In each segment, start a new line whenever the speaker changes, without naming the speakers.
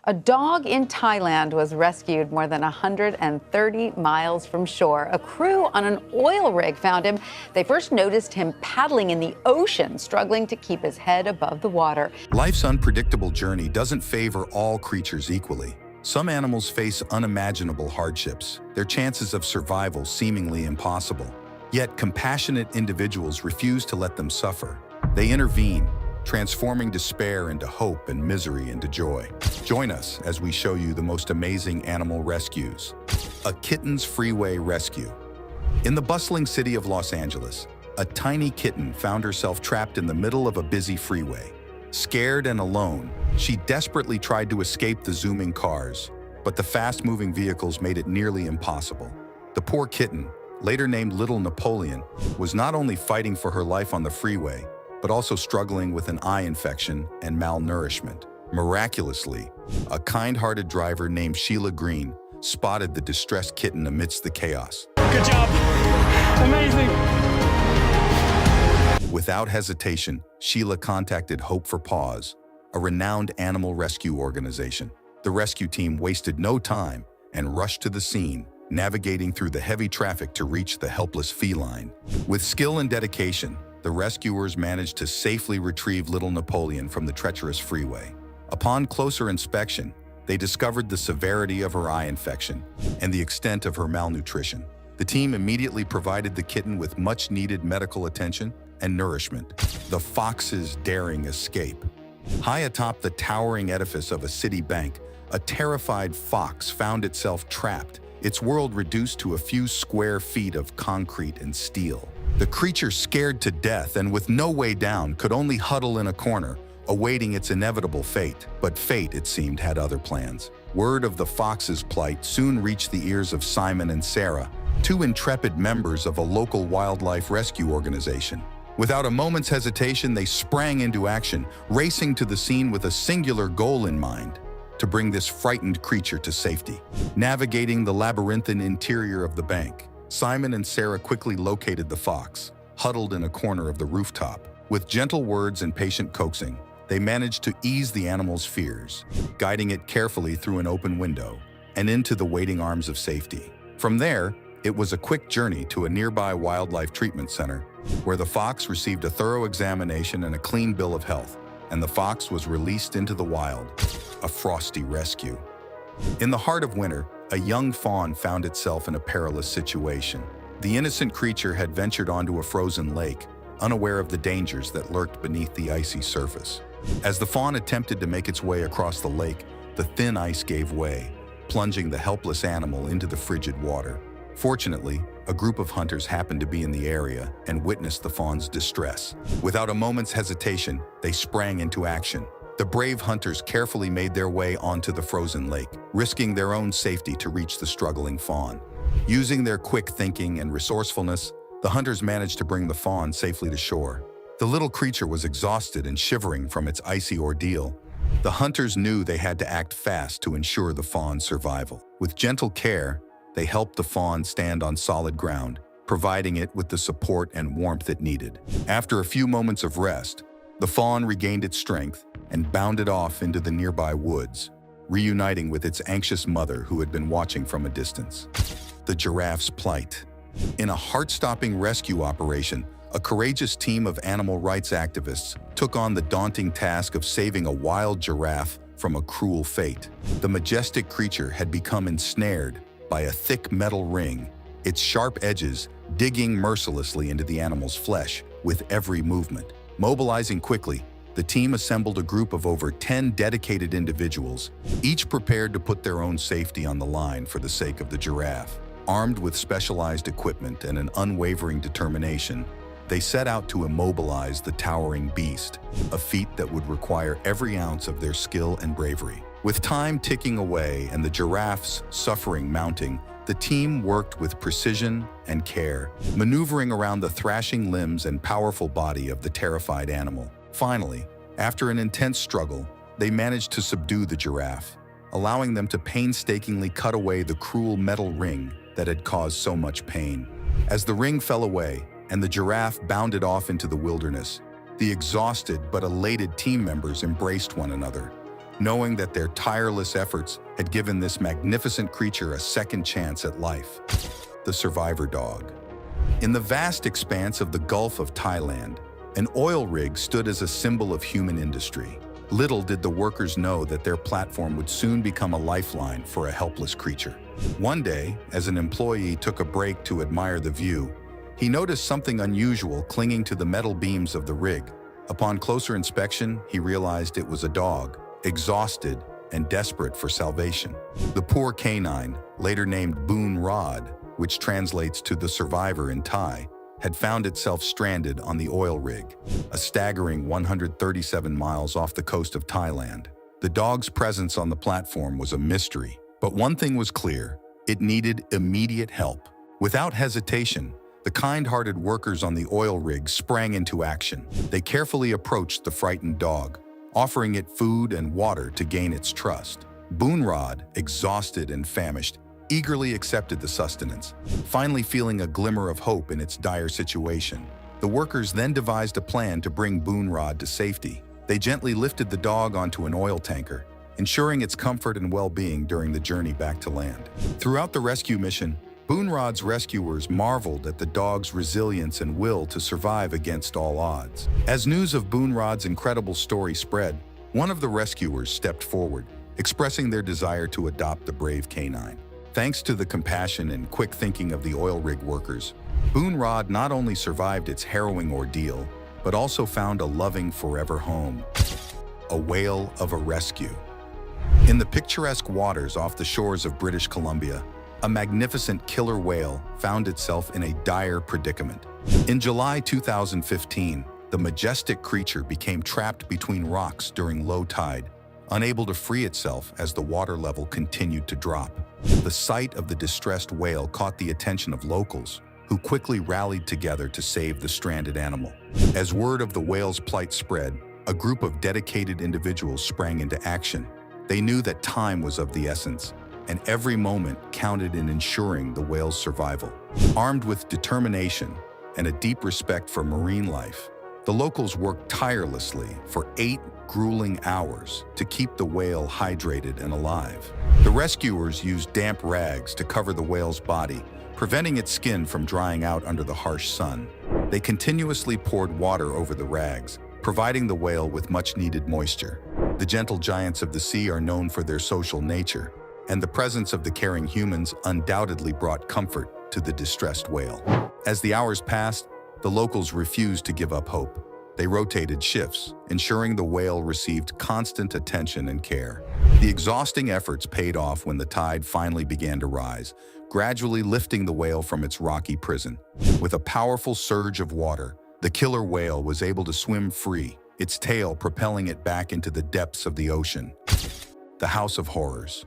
A dog in Thailand was rescued more than 130 miles from shore. A crew on an oil rig found him. They first noticed him paddling in the ocean, struggling to keep his head above the water.
Life's unpredictable journey doesn't favor all creatures equally. Some animals face unimaginable hardships, their chances of survival seemingly impossible. Yet compassionate individuals refuse to let them suffer. They intervene, transforming despair into hope and misery into joy. Join us as we show you the most amazing animal rescues. A kitten's freeway rescue. In the bustling city of Los Angeles, a tiny kitten found herself trapped in the middle of a busy freeway. Scared and alone, she desperately tried to escape the zooming cars, but the fast-moving vehicles made it nearly impossible. The poor kitten, later named Little Napoleon, was not only fighting for her life on the freeway, but also struggling with an eye infection and malnourishment. Miraculously, a kind-hearted driver named Sheila Green spotted the distressed kitten amidst the chaos.
Good job. Amazing.
Without hesitation, Sheila contacted Hope for Paws, a renowned animal rescue organization. The rescue team wasted no time and rushed to the scene, navigating through the heavy traffic to reach the helpless feline. With skill and dedication, the rescuers managed to safely retrieve Little Napoleon from the treacherous freeway. Upon closer inspection, they discovered the severity of her eye infection and the extent of her malnutrition. The team immediately provided the kitten with much-needed medical attention and nourishment. The fox's daring escape. High atop the towering edifice of a city bank, a terrified fox found itself trapped, its world reduced to a few square feet of concrete and steel. The creature, scared to death and with no way down, could only huddle in a corner, awaiting its inevitable fate. But fate, it seemed, had other plans. Word of the fox's plight soon reached the ears of Simon and Sarah, two intrepid members of a local wildlife rescue organization. Without a moment's hesitation, they sprang into action, racing to the scene with a singular goal in mind: to bring this frightened creature to safety. Navigating the labyrinthine interior of the bank, Simon and Sarah quickly located the fox, huddled in a corner of the rooftop. With gentle words and patient coaxing, they managed to ease the animal's fears, guiding it carefully through an open window and into the waiting arms of safety. From there, it was a quick journey to a nearby wildlife treatment center, where the fox received a thorough examination and a clean bill of health, and the fox was released into the wild. A frosty rescue. In the heart of winter, a young fawn found itself in a perilous situation. The innocent creature had ventured onto a frozen lake, unaware of the dangers that lurked beneath the icy surface. As the fawn attempted to make its way across the lake, the thin ice gave way, plunging the helpless animal into the frigid water. Fortunately, a group of hunters happened to be in the area and witnessed the fawn's distress. Without a moment's hesitation, they sprang into action. The brave hunters carefully made their way onto the frozen lake, risking their own safety to reach the struggling fawn. Using their quick thinking and resourcefulness, the hunters managed to bring the fawn safely to shore. The little creature was exhausted and shivering from its icy ordeal. The hunters knew they had to act fast to ensure the fawn's survival. With gentle care, they helped the fawn stand on solid ground, providing it with the support and warmth it needed. After a few moments of rest, the fawn regained its strength and bounded off into the nearby woods, reuniting with its anxious mother who had been watching from a distance. The giraffe's plight. In a heart-stopping rescue operation, a courageous team of animal rights activists took on the daunting task of saving a wild giraffe from a cruel fate. The majestic creature had become ensnared by a thick metal ring, its sharp edges digging mercilessly into the animal's flesh with every movement. Mobilizing quickly, the team assembled a group of over 10 dedicated individuals, each prepared to put their own safety on the line for the sake of the giraffe. Armed with specialized equipment and an unwavering determination, they set out to immobilize the towering beast, a feat that would require every ounce of their skill and bravery. With time ticking away and the giraffe's suffering mounting, the team worked with precision and care, maneuvering around the thrashing limbs and powerful body of the terrified animal. Finally, after an intense struggle, they managed to subdue the giraffe, allowing them to painstakingly cut away the cruel metal ring that had caused so much pain. As the ring fell away and the giraffe bounded off into the wilderness, the exhausted but elated team members embraced one another, knowing that their tireless efforts had given this magnificent creature a second chance at life. The survivor dog. In the vast expanse of the Gulf of Thailand, an oil rig stood as a symbol of human industry. Little did the workers know that their platform would soon become a lifeline for a helpless creature. One day, as an employee took a break to admire the view, he noticed something unusual clinging to the metal beams of the rig. Upon closer inspection, he realized it was a dog, exhausted and desperate for salvation. The poor canine, later named Boon Rod, which translates to the survivor in Thai, had found itself stranded on the oil rig, a staggering 137 miles off the coast of Thailand. The dog's presence on the platform was a mystery, but one thing was clear: it needed immediate help. Without hesitation, the kind-hearted workers on the oil rig sprang into action. They carefully approached the frightened dog, offering it food and water to gain its trust. Boonrod, exhausted and famished, eagerly accepted the sustenance, finally feeling a glimmer of hope in its dire situation. The workers then devised a plan to bring Boonrod to safety. They gently lifted the dog onto an oil tanker, ensuring its comfort and well-being during the journey back to land. Throughout the rescue mission, Boonrod's rescuers marveled at the dog's resilience and will to survive against all odds. As news of Boonrod's incredible story spread, one of the rescuers stepped forward, expressing their desire to adopt the brave canine. Thanks to the compassion and quick thinking of the oil rig workers, Boonrod not only survived its harrowing ordeal, but also found a loving forever home. A whale of a rescue. In the picturesque waters off the shores of British Columbia, a magnificent killer whale found itself in a dire predicament. In July 2015, the majestic creature became trapped between rocks during low tide, unable to free itself as the water level continued to drop. The sight of the distressed whale caught the attention of locals, who quickly rallied together to save the stranded animal. As word of the whale's plight spread, a group of dedicated individuals sprang into action. They knew that time was of the essence, and every moment counted in ensuring the whale's survival. Armed with determination and a deep respect for marine life, the locals worked tirelessly for 8 grueling hours to keep the whale hydrated and alive. The rescuers used damp rags to cover the whale's body, preventing its skin from drying out under the harsh sun. They continuously poured water over the rags, providing the whale with much-needed moisture. The gentle giants of the sea are known for their social nature, and the presence of the caring humans undoubtedly brought comfort to the distressed whale. As the hours passed, the locals refused to give up hope. They rotated shifts, ensuring the whale received constant attention and care. The exhausting efforts paid off when the tide finally began to rise, gradually lifting the whale from its rocky prison. With a powerful surge of water, the killer whale was able to swim free, its tail propelling it back into the depths of the ocean. The House of Horrors.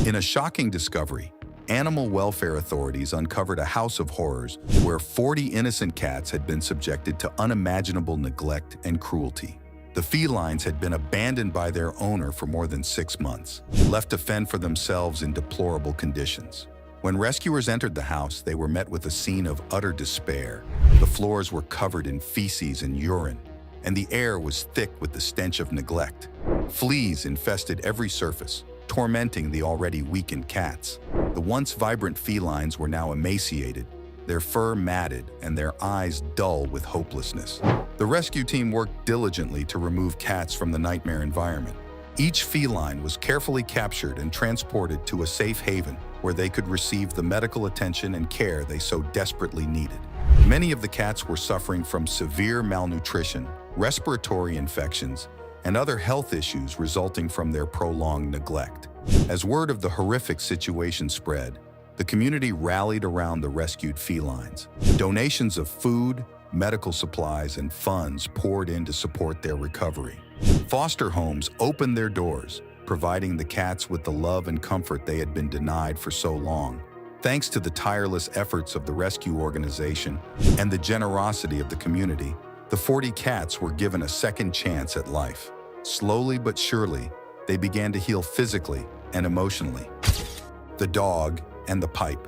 In a shocking discovery, animal welfare authorities uncovered a house of horrors where 40 innocent cats had been subjected to unimaginable neglect and cruelty. The felines had been abandoned by their owner for more than 6 months, left to fend for themselves in deplorable conditions. When rescuers entered the house, they were met with a scene of utter despair. The floors were covered in feces and urine, and the air was thick with the stench of neglect. Fleas infested every surface, tormenting the already weakened cats. The once vibrant felines were now emaciated, their fur matted and their eyes dull with hopelessness. The rescue team worked diligently to remove cats from the nightmare environment. Each feline was carefully captured and transported to a safe haven where they could receive the medical attention and care they so desperately needed. Many of the cats were suffering from severe malnutrition, respiratory infections, and other health issues resulting from their prolonged neglect. As word of the horrific situation spread, the community rallied around the rescued felines. Donations of food, medical supplies, and funds poured in to support their recovery. Foster homes opened their doors, providing the cats with the love and comfort they had been denied for so long. Thanks to the tireless efforts of the rescue organization and the generosity of the community, the 40 cats were given a second chance at life. Slowly but surely, they began to heal physically and emotionally. The dog and the pipe.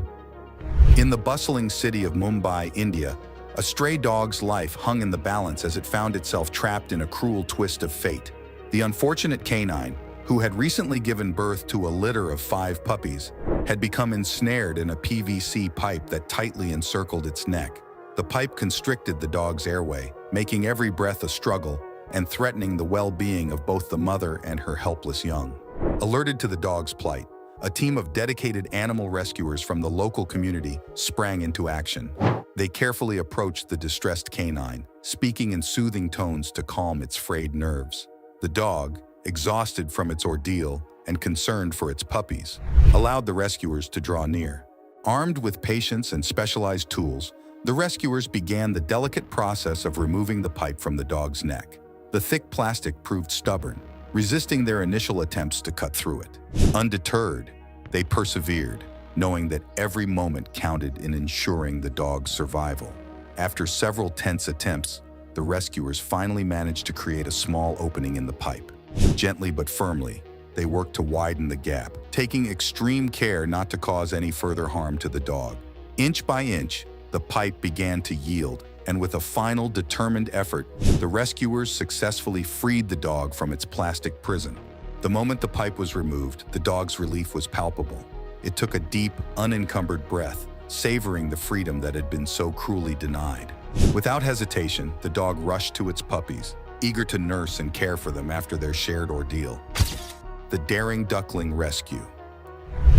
In the bustling city of Mumbai, India, a stray dog's life hung in the balance as it found itself trapped in a cruel twist of fate. The unfortunate canine, who had recently given birth to a litter of 5 puppies, had become ensnared in a PVC pipe that tightly encircled its neck. The pipe constricted the dog's airway, making every breath a struggle and threatening the well-being of both the mother and her helpless young. Alerted to the dog's plight, a team of dedicated animal rescuers from the local community sprang into action. They carefully approached the distressed canine, speaking in soothing tones to calm its frayed nerves. The dog, exhausted from its ordeal and concerned for its puppies, allowed the rescuers to draw near. Armed with patience and specialized tools, the rescuers began the delicate process of removing the pipe from the dog's neck. The thick plastic proved stubborn, resisting their initial attempts to cut through it. Undeterred, they persevered, knowing that every moment counted in ensuring the dog's survival. After several tense attempts, the rescuers finally managed to create a small opening in the pipe. Gently but firmly, they worked to widen the gap, taking extreme care not to cause any further harm to the dog. Inch by inch, the pipe began to yield, and with a final determined effort, the rescuers successfully freed the dog from its plastic prison. The moment the pipe was removed, the dog's relief was palpable. It took a deep, unencumbered breath, savoring the freedom that had been so cruelly denied. Without hesitation, the dog rushed to its puppies, eager to nurse and care for them after their shared ordeal. The daring duckling rescue.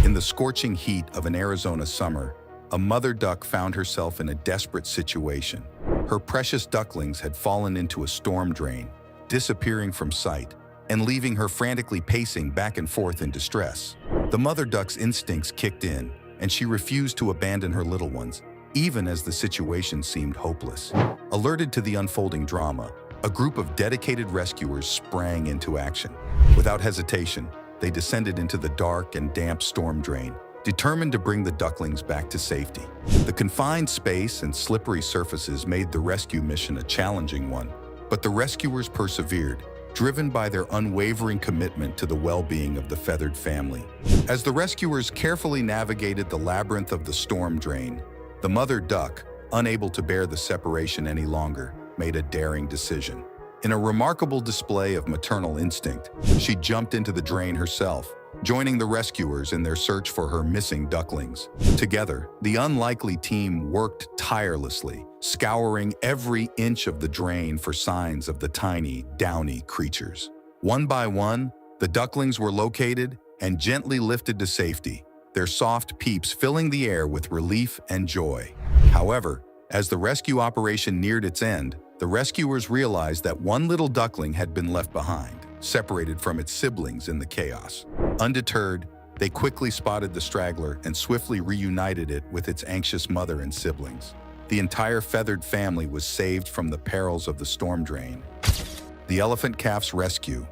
In the scorching heat of an Arizona summer, a mother duck found herself in a desperate situation. Her precious ducklings had fallen into a storm drain, disappearing from sight and leaving her frantically pacing back and forth in distress. The mother duck's instincts kicked in, and she refused to abandon her little ones, even as the situation seemed hopeless. Alerted to the unfolding drama, a group of dedicated rescuers sprang into action. Without hesitation, they descended into the dark and damp storm drain, determined to bring the ducklings back to safety. The confined space and slippery surfaces made the rescue mission a challenging one, but the rescuers persevered, driven by their unwavering commitment to the well-being of the feathered family. As the rescuers carefully navigated the labyrinth of the storm drain, the mother duck, unable to bear the separation any longer, made a daring decision. In a remarkable display of maternal instinct, she jumped into the drain herself, joining the rescuers in their search for her missing ducklings. Together, the unlikely team worked tirelessly, scouring every inch of the drain for signs of the tiny, downy creatures. One by one, the ducklings were located and gently lifted to safety, their soft peeps filling the air with relief and joy. However, as the rescue operation neared its end, the rescuers realized that one little duckling had been left behind, separated from its siblings in the chaos. Undeterred, they quickly spotted the straggler and swiftly reunited it with its anxious mother and siblings. The entire feathered family was saved from the perils of the storm drain. The elephant calf's rescue.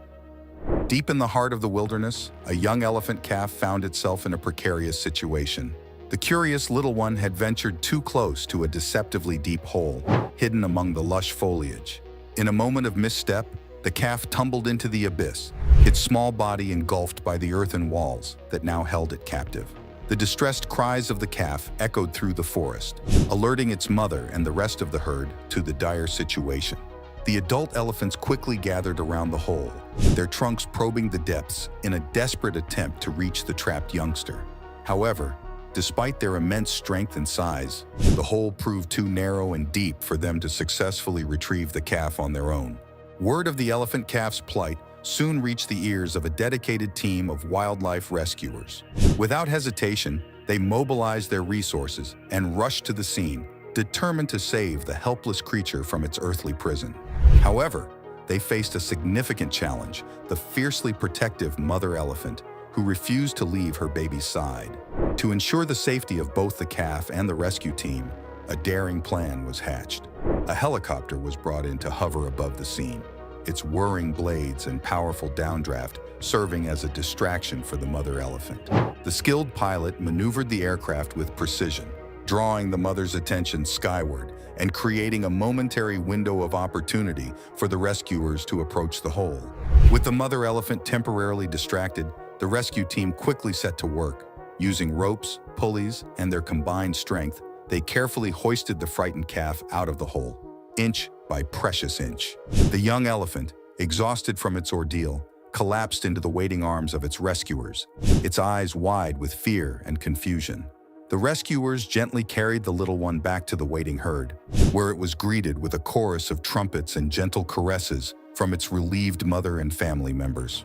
Deep in the heart of the wilderness, a young elephant calf found itself in a precarious situation. The curious little one had ventured too close to a deceptively deep hole, hidden among the lush foliage. In a moment of misstep, the calf tumbled into the abyss, its small body engulfed by the earthen walls that now held it captive. The distressed cries of the calf echoed through the forest, alerting its mother and the rest of the herd to the dire situation. The adult elephants quickly gathered around the hole, their trunks probing the depths in a desperate attempt to reach the trapped youngster. However, despite their immense strength and size, the hole proved too narrow and deep for them to successfully retrieve the calf on their own. Word of the elephant calf's plight soon reached the ears of a dedicated team of wildlife rescuers. Without hesitation, they mobilized their resources and rushed to the scene, determined to save the helpless creature from its earthly prison. However, they faced a significant challenge: the fiercely protective mother elephant, who refused to leave her baby's side. To ensure the safety of both the calf and the rescue team, a daring plan was hatched. A helicopter was brought in to hover above the scene, its whirring blades and powerful downdraft serving as a distraction for the mother elephant. The skilled pilot maneuvered the aircraft with precision, drawing the mother's attention skyward and creating a momentary window of opportunity for the rescuers to approach the hole. With the mother elephant temporarily distracted, the rescue team quickly set to work. Using ropes, pulleys, and their combined strength, they carefully hoisted the frightened calf out of the hole, inch by precious inch. The young elephant, exhausted from its ordeal, collapsed into the waiting arms of its rescuers, its eyes wide with fear and confusion. The rescuers gently carried the little one back to the waiting herd, where it was greeted with a chorus of trumpets and gentle caresses from its relieved mother and family members.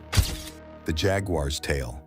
The jaguar's tale.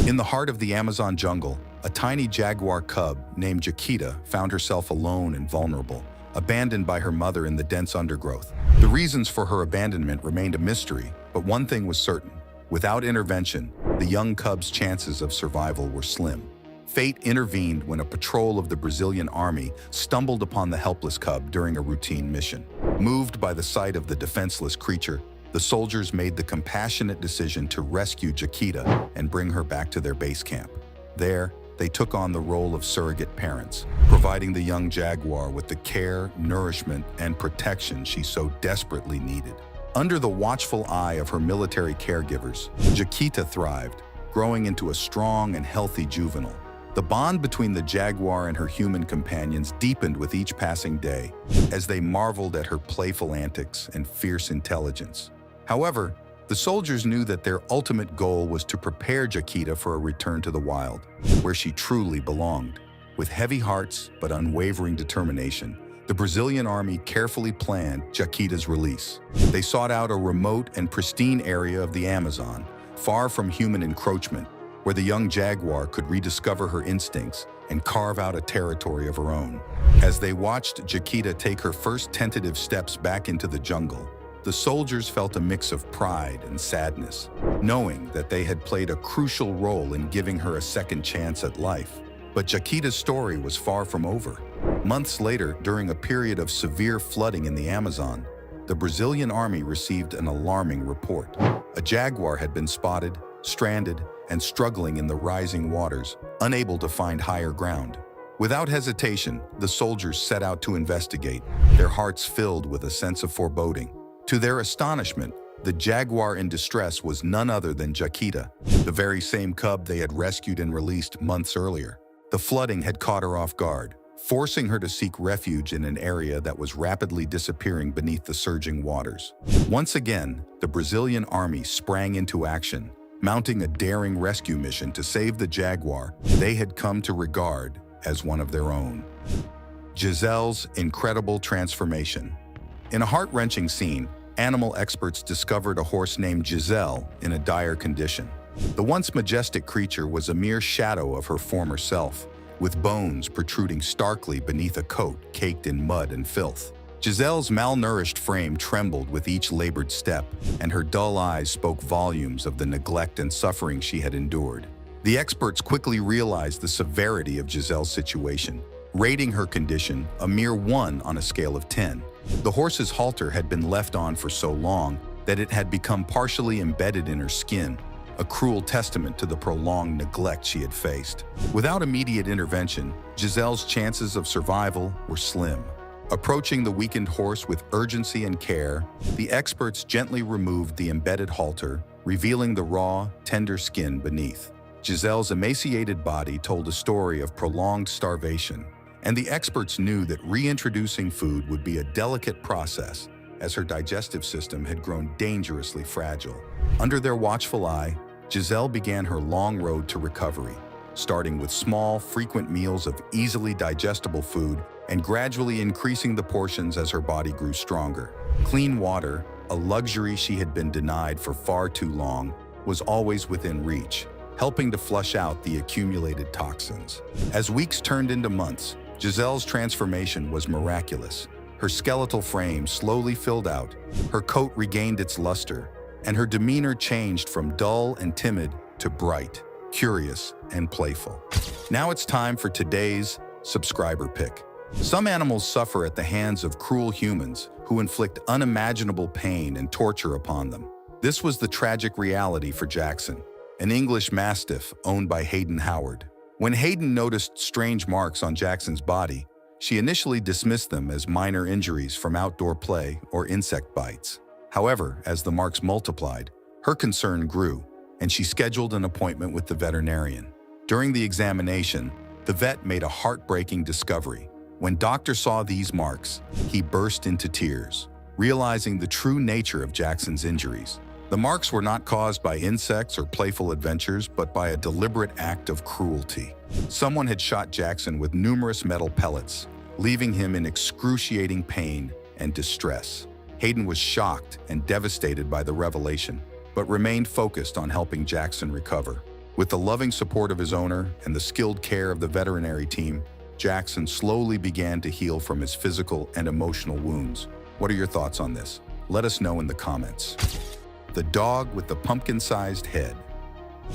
In the heart of the Amazon jungle, a tiny jaguar cub named Chiquita found herself alone and vulnerable, abandoned by her mother in the dense undergrowth. The reasons for her abandonment remained a mystery, but one thing was certain. Without intervention, the young cub's chances of survival were slim. Fate intervened when a patrol of the Brazilian army stumbled upon the helpless cub during a routine mission. Moved by the sight of the defenseless creature, the soldiers made the compassionate decision to rescue Chiquita and bring her back to their base camp. There, they took on the role of surrogate parents, providing the young jaguar with the care, nourishment, and protection she so desperately needed. Under the watchful eye of her military caregivers, Chiquita thrived, growing into a strong and healthy juvenile. The bond between the jaguar and her human companions deepened with each passing day, as they marveled at her playful antics and fierce intelligence. However, the soldiers knew that their ultimate goal was to prepare Chiquita for a return to the wild, where she truly belonged. With heavy hearts but unwavering determination, the Brazilian army carefully planned Chiquita's release. They sought out a remote and pristine area of the Amazon, far from human encroachment, where the young jaguar could rediscover her instincts and carve out a territory of her own. As they watched Chiquita take her first tentative steps back into the jungle, the soldiers felt a mix of pride and sadness, knowing that they had played a crucial role in giving her a second chance at life. But Chiquita's story was far from over. Months later, during a period of severe flooding in the Amazon, the Brazilian army received an alarming report. A jaguar had been spotted, stranded, and struggling in the rising waters, unable to find higher ground. Without hesitation, the soldiers set out to investigate, their hearts filled with a sense of foreboding. To their astonishment, the jaguar in distress was none other than Chiquita, the very same cub they had rescued and released months earlier. The flooding had caught her off guard, forcing her to seek refuge in an area that was rapidly disappearing beneath the surging waters. Once again, the Brazilian army sprang into action, mounting a daring rescue mission to save the jaguar they had come to regard as one of their own. Giselle's incredible transformation. In a heart-wrenching scene, animal experts discovered a horse named Giselle in a dire condition. The once majestic creature was a mere shadow of her former self, with bones protruding starkly beneath a coat caked in mud and filth. Giselle's malnourished frame trembled with each labored step, and her dull eyes spoke volumes of the neglect and suffering she had endured. The experts quickly realized the severity of Giselle's situation, rating her condition a mere 1 on a scale of 10. The horse's halter had been left on for so long that it had become partially embedded in her skin, a cruel testament to the prolonged neglect she had faced. Without immediate intervention, Giselle's chances of survival were slim. Approaching the weakened horse with urgency and care, the experts gently removed the embedded halter, revealing the raw, tender skin beneath. Giselle's emaciated body told a story of prolonged starvation, and the experts knew that reintroducing food would be a delicate process, as her digestive system had grown dangerously fragile. Under their watchful eye, Giselle began her long road to recovery, starting with small, frequent meals of easily digestible food and gradually increasing the portions as her body grew stronger. Clean water, a luxury she had been denied for far too long, was always within reach, helping to flush out the accumulated toxins. As weeks turned into months, Giselle's transformation was miraculous. Her skeletal frame slowly filled out, her coat regained its luster, and her demeanor changed from dull and timid to bright, curious, and playful. Now it's time for today's subscriber pick. Some animals suffer at the hands of cruel humans who inflict unimaginable pain and torture upon them. This was the tragic reality for Jackson, an English Mastiff owned by Hayden Howard. When Hayden noticed strange marks on Jackson's body, she initially dismissed them as minor injuries from outdoor play or insect bites. However, as the marks multiplied, her concern grew, and she scheduled an appointment with the veterinarian. During the examination, the vet made a heartbreaking discovery. When Doctor saw these marks, he burst into tears, realizing the true nature of Jackson's injuries. The marks were not caused by insects or playful adventures, but by a deliberate act of cruelty. Someone had shot Jackson with numerous metal pellets, leaving him in excruciating pain and distress. Hayden was shocked and devastated by the revelation, but remained focused on helping Jackson recover. With the loving support of his owner and the skilled care of the veterinary team, Jackson slowly began to heal from his physical and emotional wounds. What are your thoughts on this? Let us know in the comments. The dog with the pumpkin-sized head.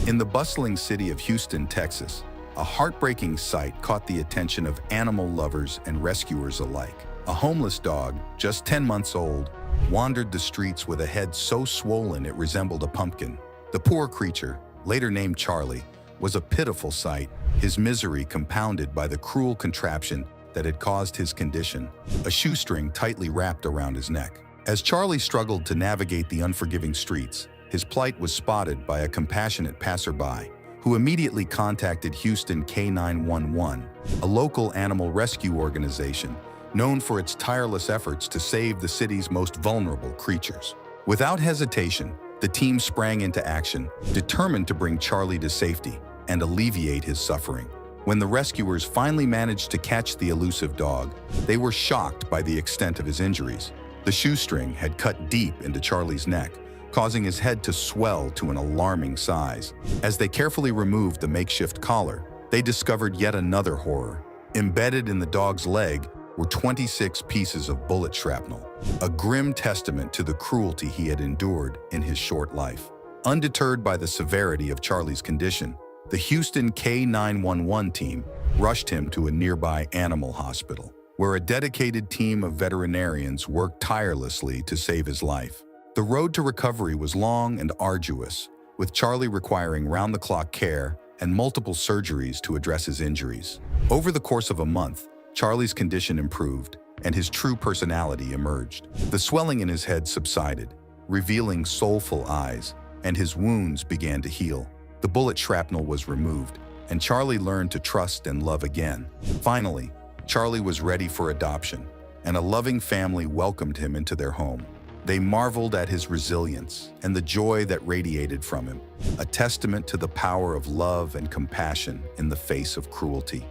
In the bustling city of Houston, Texas, a heartbreaking sight caught the attention of animal lovers and rescuers alike. A homeless dog, just 10 months old, wandered the streets with a head so swollen it resembled a pumpkin. The poor creature, later named Charlie, was a pitiful sight, his misery compounded by the cruel contraption that had caused his condition, a shoestring tightly wrapped around his neck. As Charlie struggled to navigate the unforgiving streets, his plight was spotted by a compassionate passerby, who immediately contacted Houston K911, a local animal rescue organization known for its tireless efforts to save the city's most vulnerable creatures. Without hesitation, the team sprang into action, determined to bring Charlie to safety and alleviate his suffering. When the rescuers finally managed to catch the elusive dog, they were shocked by the extent of his injuries. The shoestring had cut deep into Charlie's neck, causing his head to swell to an alarming size. As they carefully removed the makeshift collar, they discovered yet another horror. Embedded in the dog's leg were 26 pieces of bullet shrapnel, a grim testament to the cruelty he had endured in his short life. Undeterred by the severity of Charlie's condition, the Houston K911 team rushed him to a nearby animal hospital, where a dedicated team of veterinarians worked tirelessly to save his life. The road to recovery was long and arduous, with Charlie requiring round-the-clock care and multiple surgeries to address his injuries. Over the course of a month, Charlie's condition improved, and his true personality emerged. The swelling in his head subsided, revealing soulful eyes, and his wounds began to heal. The bullet shrapnel was removed, and Charlie learned to trust and love again. Finally, Charlie was ready for adoption, and a loving family welcomed him into their home. They marveled at his resilience and the joy that radiated from him, a testament to the power of love and compassion in the face of cruelty.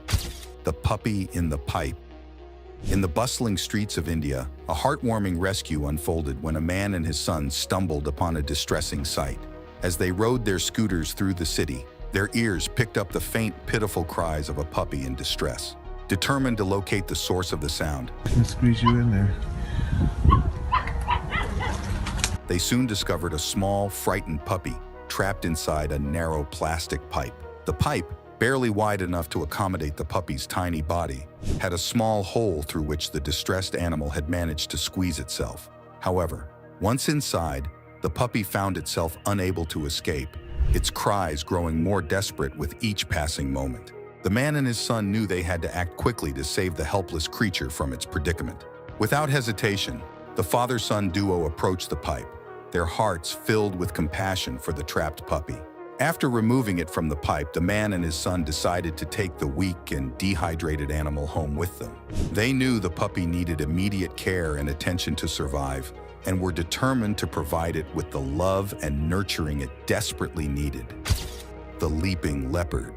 The puppy in the pipe. In the bustling streets of India, a heartwarming rescue unfolded when a man and his son stumbled upon a distressing sight. As they rode their scooters through the city, their ears picked up the faint, pitiful cries of a puppy in distress. Determined to locate the source of the sound,
I can squeeze you in there.
they soon discovered a small, frightened puppy trapped inside a narrow plastic pipe. The pipe, barely wide enough to accommodate the puppy's tiny body, had a small hole through which the distressed animal had managed to squeeze itself. However, once inside, the puppy found itself unable to escape, its cries growing more desperate with each passing moment. The man and his son knew they had to act quickly to save the helpless creature from its predicament. Without hesitation, the father-son duo approached the pipe, their hearts filled with compassion for the trapped puppy. After removing it from the pipe, the man and his son decided to take the weak and dehydrated animal home with them. They knew the puppy needed immediate care and attention to survive, and were determined to provide it with the love and nurturing it desperately needed. The leaping leopard.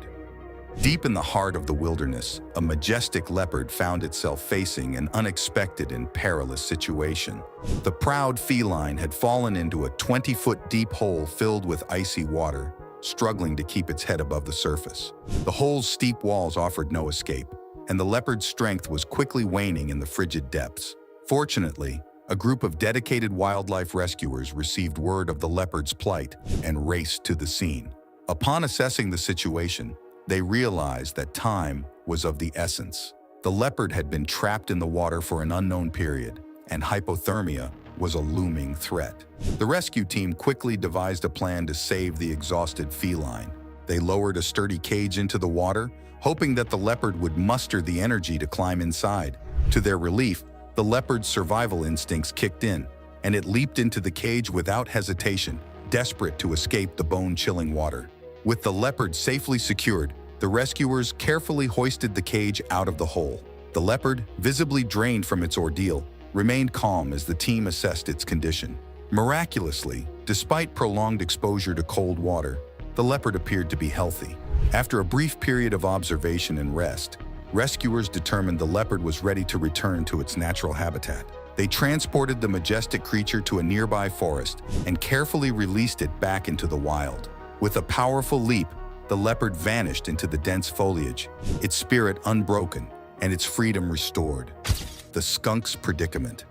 Deep in the heart of the wilderness, a majestic leopard found itself facing an unexpected and perilous situation. The proud feline had fallen into a 20-foot deep hole filled with icy water, struggling to keep its head above the surface. The hole's steep walls offered no escape, and the leopard's strength was quickly waning in the frigid depths. Fortunately, a group of dedicated wildlife rescuers received word of the leopard's plight and raced to the scene. Upon assessing the situation, they realized that time was of the essence. The leopard had been trapped in the water for an unknown period, and hypothermia was a looming threat. The rescue team quickly devised a plan to save the exhausted feline. They lowered a sturdy cage into the water, hoping that the leopard would muster the energy to climb inside. To their relief, the leopard's survival instincts kicked in, and it leaped into the cage without hesitation, desperate to escape the bone-chilling water. With the leopard safely secured, the rescuers carefully hoisted the cage out of the hole. The leopard, visibly drained from its ordeal, remained calm as the team assessed its condition. Miraculously, despite prolonged exposure to cold water, the leopard appeared to be healthy. After a brief period of observation and rest, rescuers determined the leopard was ready to return to its natural habitat. They transported the majestic creature to a nearby forest and carefully released it back into the wild. With a powerful leap, the leopard vanished into the dense foliage, its spirit unbroken and its freedom restored. The skunk's predicament.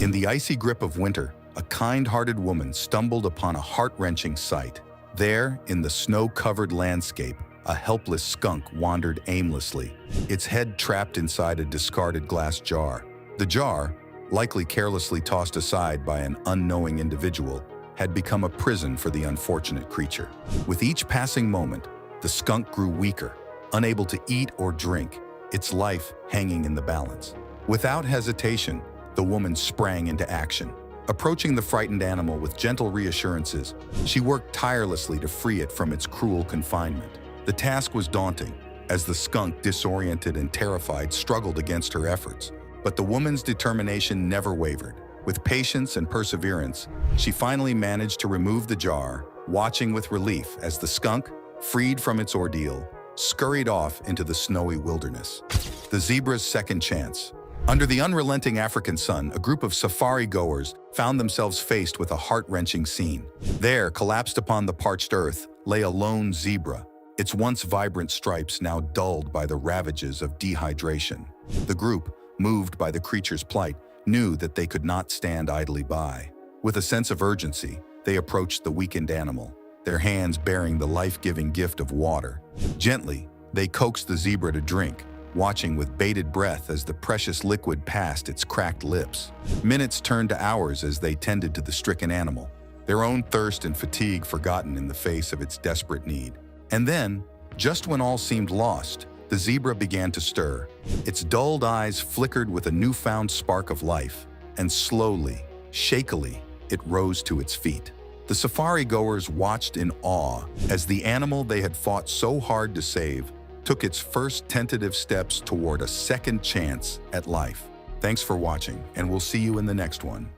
In the icy grip of winter, a kind-hearted woman stumbled upon a heart-wrenching sight. There, in the snow-covered landscape, a helpless skunk wandered aimlessly, its head trapped inside a discarded glass jar. The jar, likely carelessly tossed aside by an unknowing individual, had become a prison for the unfortunate creature. With each passing moment, the skunk grew weaker, unable to eat or drink, its life hanging in the balance. Without hesitation, the woman sprang into action. Approaching the frightened animal with gentle reassurances, she worked tirelessly to free it from its cruel confinement. The task was daunting, as the skunk, disoriented and terrified, struggled against her efforts. But the woman's determination never wavered. With patience and perseverance, she finally managed to remove the jar, watching with relief as the skunk, freed from its ordeal, scurried off into the snowy wilderness. The zebra's second chance. Under the unrelenting African sun, a group of safari-goers found themselves faced with a heart-wrenching scene. There, collapsed upon the parched earth, lay a lone zebra, its once vibrant stripes now dulled by the ravages of dehydration. The group, moved by the creature's plight, knew that they could not stand idly by. With a sense of urgency, they approached the weakened animal, their hands bearing the life-giving gift of water. Gently, they coaxed the zebra to drink, watching with bated breath as the precious liquid passed its cracked lips. Minutes turned to hours as they tended to the stricken animal, their own thirst and fatigue forgotten in the face of its desperate need. And then, just when all seemed lost, the zebra began to stir. Its dulled eyes flickered with a newfound spark of life, and slowly, shakily, it rose to its feet. The safari-goers watched in awe as the animal they had fought so hard to save took its first tentative steps toward a second chance at life. Thanks for watching, and we'll see you in the next one.